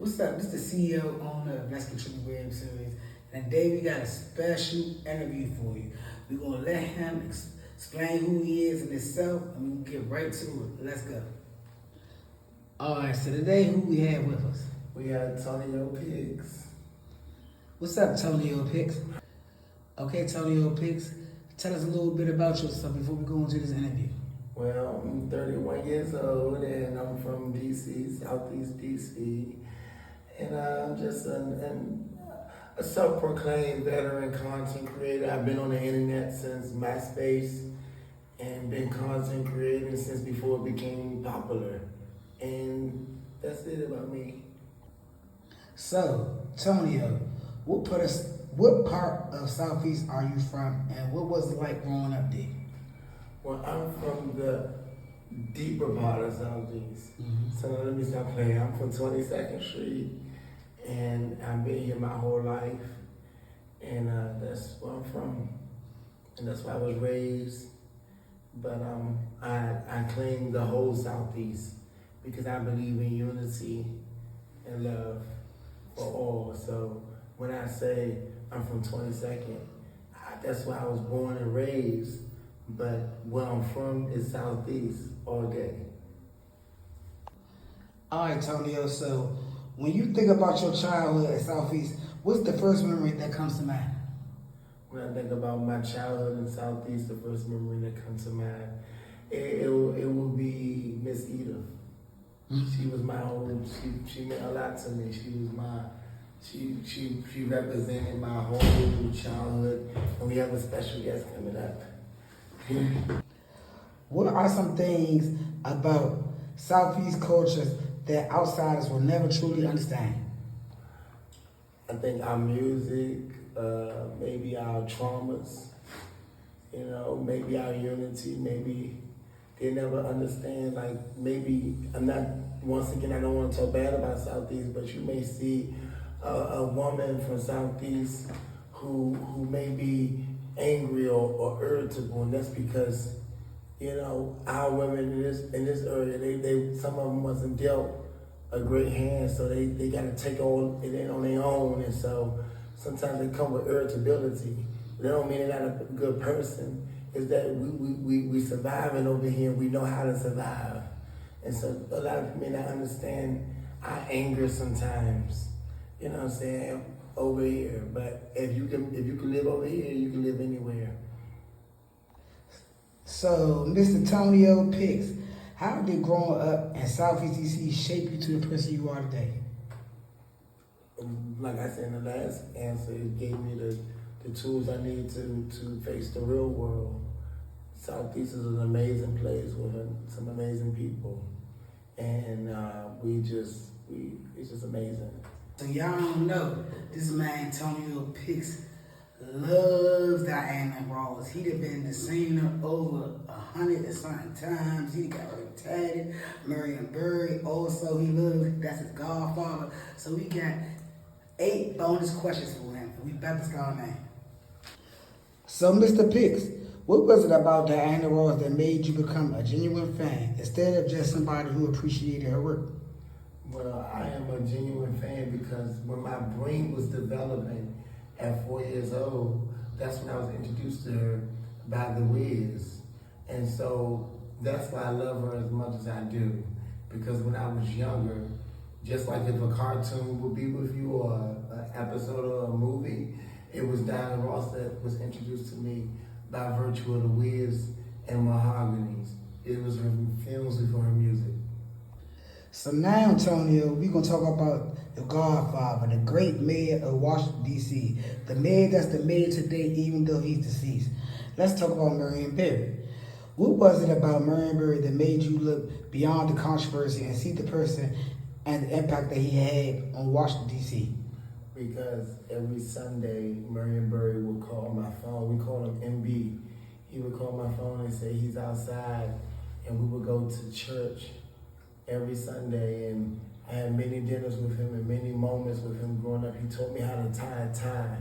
What's up? This is the CEO owner of Let's Contribute Web Series. And today we got a special interview for you. We're going to let him explain who he is and himself, and we're going to get right to it. Let's go. Alright, so today who we have with us? We have Toniopixs. What's up, Toniopixs? Okay, Toniopixs, tell us a little bit about yourself before we go into this interview. Well, I'm 31 years old and I'm from DC, Southeast DC. And I'm just a self-proclaimed veteran content creator. I've been on the internet since MySpace and been content creating since before it became popular. And that's it about me. So, Tonio, what part of Southeast are you from, and what was it like growing up there? Well, I'm from the deeper part of Southeast. So let me stop playing. I'm from 22nd Street, and I've been here my whole life. And that's where I'm from. And that's where I was raised. But I claim the whole Southeast because I believe in unity and love for all. So when I say I'm from 22nd, that's where I was born and raised. But where I'm from is Southeast all day. All right, Tonio, so when you think about your childhood at Southeast, what's the first memory that comes to mind? When I think about my childhood in Southeast, the first memory that comes to mind, it will be Miss Edith. She was my whole, she meant a lot to me. She was my, she represented my whole childhood, and we have a special guest coming up. What are some things about Southeast cultures that outsiders will never truly understand? I think our music, maybe our traumas, maybe our unity, maybe they never understand, like maybe, once again, I don't want to talk bad about Southeast, but you may see a woman from Southeast who may be angry or irritable, and that's because, our women in this area, they some of them wasn't dealt a great hand, so they got to take all it in on their own, and so sometimes they come with irritability. They don't mean they're not a good person. It's that we surviving over here, and we know how to survive. And so a lot of people may not understand our anger sometimes, you know what I'm saying, over here. But if you can live over here, you can live anywhere. So, Mr. Toniopixs, how did growing up in Southeast DC shape you to the person you are today? Like I said in the last answer, it gave me the tools I need to face the real world. Southeast is an amazing place with some amazing people, and it's just amazing. So y'all don't know, this man Toniopixs loves Diana Ross. He'd have been seen her over 100 and something times. He got her tatted. Marion Barry also he loves. That's his godfather. So we got 8 bonus questions for him. We about to start now. So Mr. Pix, what was it about Diana Ross that made you become a genuine fan instead of just somebody who appreciated her work? Well, I am a genuine fan because when my brain was developing at 4 years old, that's when I was introduced to her by The Wiz. And so that's why I love her as much as I do. Because when I was younger, just like if a cartoon would be with you or an episode of a movie, it was Diana Ross that was introduced to me by virtue of The Wiz and Mahogany's. It was her films before her music. So now, Antonio, we're going to talk about the godfather, the great mayor of Washington, D.C., the mayor that's the mayor today, even though he's deceased. Let's talk about Marion Barry. What was it about Marion Barry that made you look beyond the controversy and see the person and the impact that he had on Washington, D.C.? Because every Sunday, Marion Barry would call my phone. We call him MB. He would call my phone and say he's outside, and we would go to church every Sunday, and I had many dinners with him and many moments with him growing up. He taught me how to tie a tie.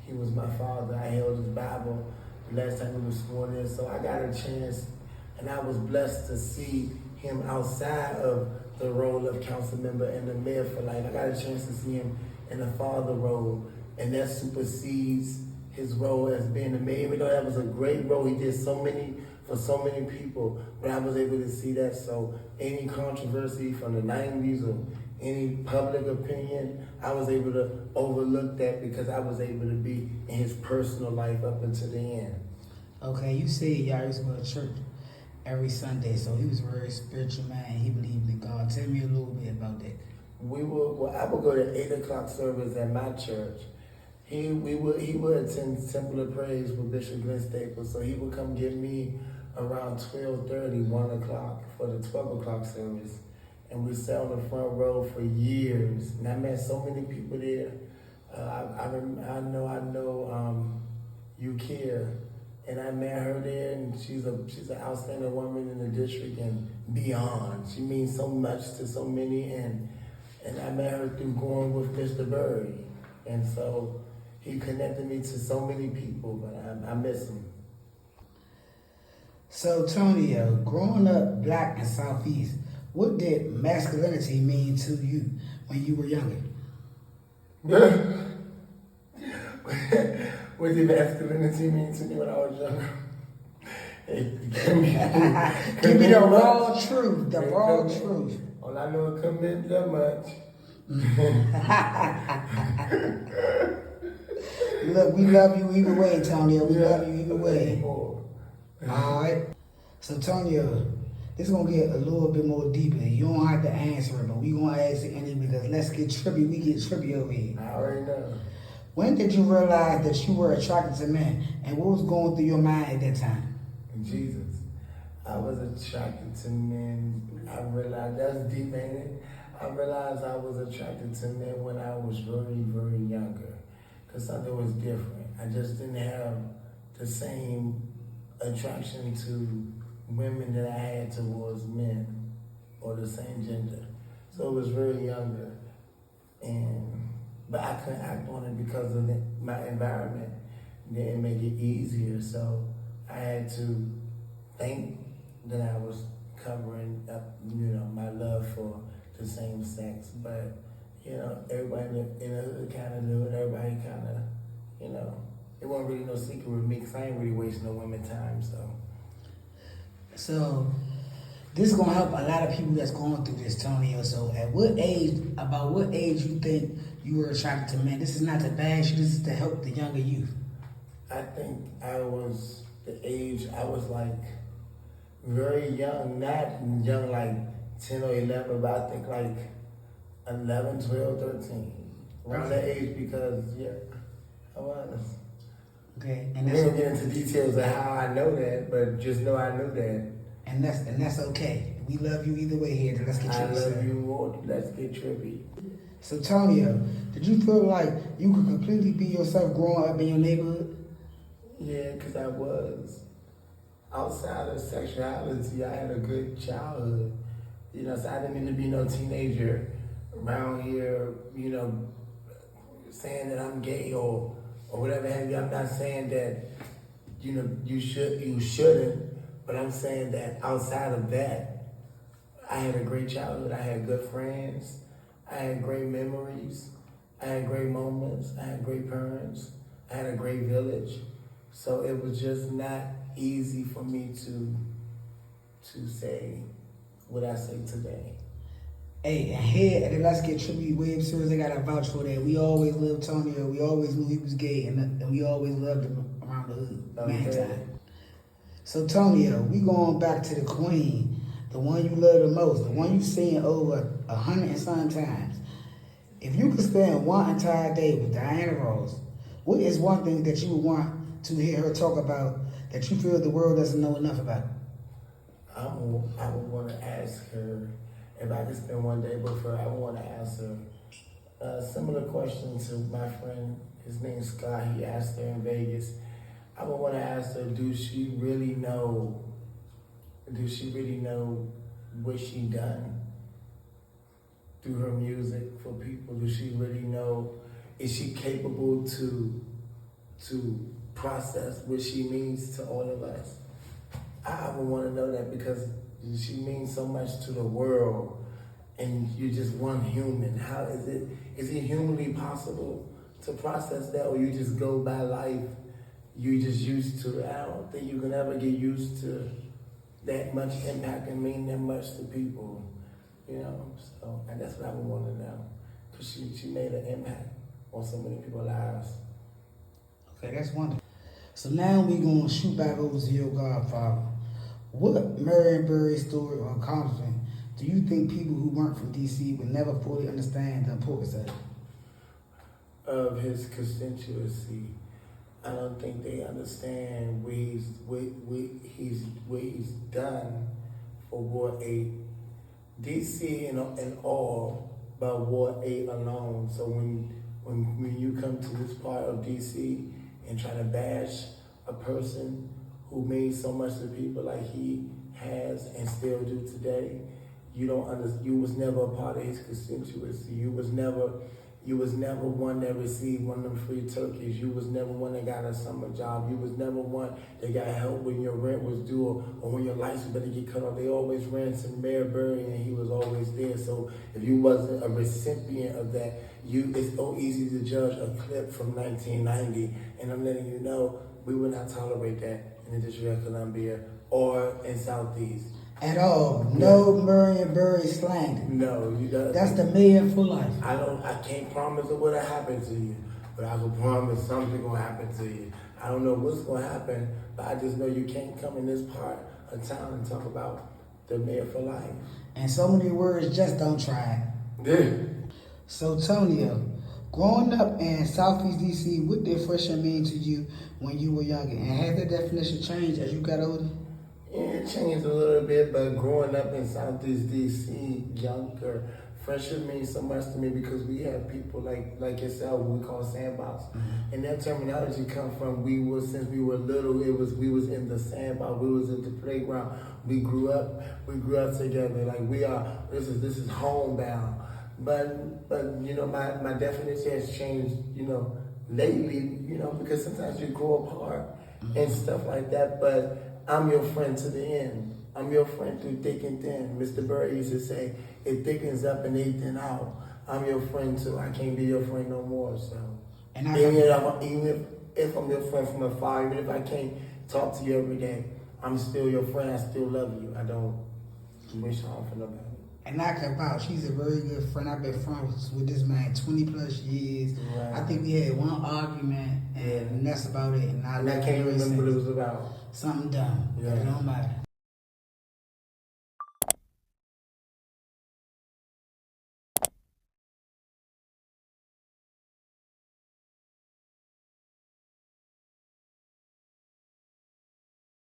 He was my father. I held his Bible the last time he was sworn in, so I got a chance, and I was blessed to see him outside of the role of council member and the mayor for life. I got a chance to see him in the father role, and that supersedes his role as being the mayor. Even though that was a great role, he did so many for so many people, but I was able to see that. So any controversy from the 90s or any public opinion, I was able to overlook that because I was able to be in his personal life up until the end. Okay, you said y'all used to go to church every Sunday, so he was a very spiritual man. He believed in God. Tell me a little bit about that. I would go to 8 o'clock service at my church. He would attend Temple of Praise with Bishop Glenn Staples, so he would come get me around 12:30, 1 o'clock for the 12 o'clock service. And we sat on the front row for years. And I met so many people there. I know you care. And I met her there, and she's an outstanding woman in the district and beyond. She means so much to so many, and I met her through going with Mr. Burry. And so he connected me to so many people, but I miss him. So, Tonio, growing up black in Southeast, what did masculinity mean to you when you were younger? What did masculinity mean to me when I was younger? Give me the raw truth, the raw truth. All I know it couldn't mean that much. Look, we love you either way, Tonio. We love you either way. Alright. So, Tonio, this is gonna get a little bit more deeper. You don't have to answer it, but we gonna ask it anyway because let's get trippy. We get trippy over here. I already know. When did you realize that you were attracted to men, and what was going through your mind at that time? Jesus. I was attracted to men. I realized, that's deep, ain't it? I realized I was attracted to men when I was very, very younger. Because something was different. I just didn't have the same attraction to women that I had towards men or the same gender. So it was very younger. But I couldn't act on it because of my environment didn't make it easier. So I had to think that I was covering up, my love for the same sex. But, everybody in the hood kind of knew it. Everybody kind of, it wasn't really no secret with me because I ain't really wasting no women time, So this is gonna help a lot of people that's going through this, Tonio. So about what age you think you were attracted to men? This is not to bash you, this is to help the younger youth. I think I was like very young, not young like 10 or 11, but I think like 11, 12, 13. Around that age because, I was. Okay, and we don't get into details of how I know that, but just know I knew that. And that's okay. We love you either way here. Let's get trippy. I love you more. Let's get trippy. So, Tonio, did you feel like you could completely be yourself growing up in your neighborhood? Yeah, because I was. Outside of sexuality, I had a good childhood. So I didn't mean to be no teenager around here, saying that I'm gay or whatever have you. I'm not saying that, you shouldn't, but I'm saying that outside of that, I had a great childhood. I had good friends. I had great memories. I had great moments. I had great parents. I had a great village. So it was just not easy for me to say what I say today. Hey, and here, and then let's get trippy. Wave serious, I gotta vouch for that. We always loved Tonio. We always knew he was gay, and we always loved him around the hood. Okay. So, Tonio, we going back to the queen, the one you love the most, the one you seen over 100 and some times. If you could spend one entire day with Diana Ross, what is one thing that you would want to hear her talk about that you feel the world doesn't know enough about? I would want to ask her, if I could spend one day with her, I would want to ask her a similar question to my friend, his name's Scott, he asked her in Vegas. I would want to ask her, do she really know what she done through her music for people? Do she really know, is she capable to process what she means to all of us? I would want to know that because she means so much to the world, and you're just one human. How is it humanly possible to process that, or you just go by life, you just used to it? I don't think you can ever get used to that much impact and mean that much to people, so, and that's what I would want to know, because she made an impact on so many people's lives. Okay, that's wonderful. So now we're going to shoot back over to your godfather. What Marionberry story or accomplishment do you think people who weren't from D.C. would never fully understand the importance of? Of his constituency. I don't think they understand what he's done for Ward 8. D.C. and all, but Ward 8 alone. So when you come to this part of D.C. and try to bash a person who made so much to people like he has and still do today, you was never a part of his constituency. You was never one that received one of them free turkeys. You was never one that got a summer job. You was never one that got help when your rent was due or when your lights was about to get cut off. They always ran to Marionberry and he was always there. So if you wasn't a recipient of that, it's so easy to judge a clip from 1990. And I'm letting you know, we will not tolerate that in the District of Columbia or in Southeast. At all. No Marionberry slander. No, you got. That's the mayor for life. I can't promise it what'll happen to you, but I can promise something gonna happen to you. I don't know what's gonna happen, but I just know you can't come in this part of town and talk about the mayor for life. And so many words, just don't try. Yeah. So Tonio, growing up in Southeast DC, what did friendship mean to you when you were younger? And has that definition changed as you got older? Yeah, it changed a little bit, but growing up in Southeast DC, younger, friendship means so much to me because we have people like yourself, we call sandbox. Mm-hmm. And that terminology come from since we were little, we was in the sandbox, we was in the playground. We grew up together. Like this is homebound. But my definition has changed, lately, because sometimes you grow apart and stuff like that, but I'm your friend to the end. I'm your friend through thick and thin. Mr. Burr used to say, it thickens up and they thin out. I'm your friend too. I can't be your friend no more. So, and even if I'm your friend from afar, even if I can't talk to you every day, I'm still your friend. I still love you. I don't wish harm for nobody. And I can vouch, he's a very good friend. I've been friends with this man 20 plus years. Right. I think we had one argument, and that's about it. And I can't remember what it was about. Something dumb. Yeah. It don't matter.